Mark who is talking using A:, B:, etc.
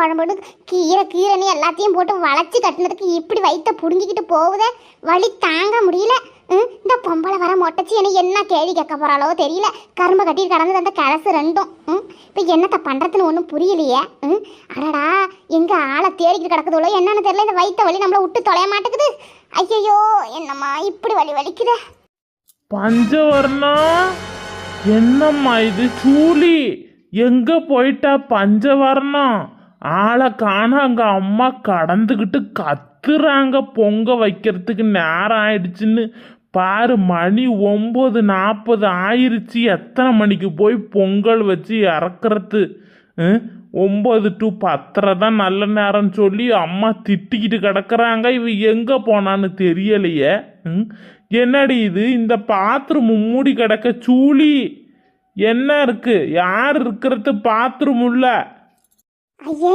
A: குழம்புன்னு கீரை கீரைன்னு எல்லாத்தையும் போட்டு வளைச்சி கட்டினதுக்கு இப்படி வயிற்ற புடுங்கிக்கிட்டு போகுதே, வலி தாங்க முடியல. இந்த பொம்பளை வர மொட்டச்சி என்ன கேள்வி கேட்க போறாளோ தெரியல. கரும்பு கட்டி கடந்தது அந்த கலசு ரெண்டும். இப்போ என்னத்த பண்ணுறதுன்னு ஒன்றும் புரியலையே. அடடா, எங்கே ஆளை தேடிக்கிட்டு கிடக்குதோ என்னன்னு தெரியல. இந்த வயிற்ற வலி நம்மளை விட்டு தொலைய மாட்டேங்குது. ஐயோ, என்னம்மா இப்படி வலி வலிக்குதே.
B: பஞ்சவர்ணம், என்னம்மா இது? சூலி எங்க போயிட்டா? பஞ்சவர்ணம் ஆளை காண. அங்க அம்மா கடந்துக்கிட்டு கத்துறாங்க, பொங்க வைக்கிறதுக்கு நேரம் ஆயிடுச்சுன்னு. பாரு, மணி 9:40 ஆயிருச்சு. எத்தனை மணிக்கு போய் பொங்கல் வச்சு இறக்குறது? 9 to 10 தான் நல்ல நேரம்னு சொல்லி அம்மா திட்டிக்கிட்டு கிடக்குறாங்க. இவ எங்க போனான்னு தெரியலையே. என்னடி இது? இந்த பாத்ரூம் மூடி கிடக்க. சூலி, என்ன இருக்கு? யார் இருக்கிறது பாத்ரூம் உள்ள?
A: ஐயே,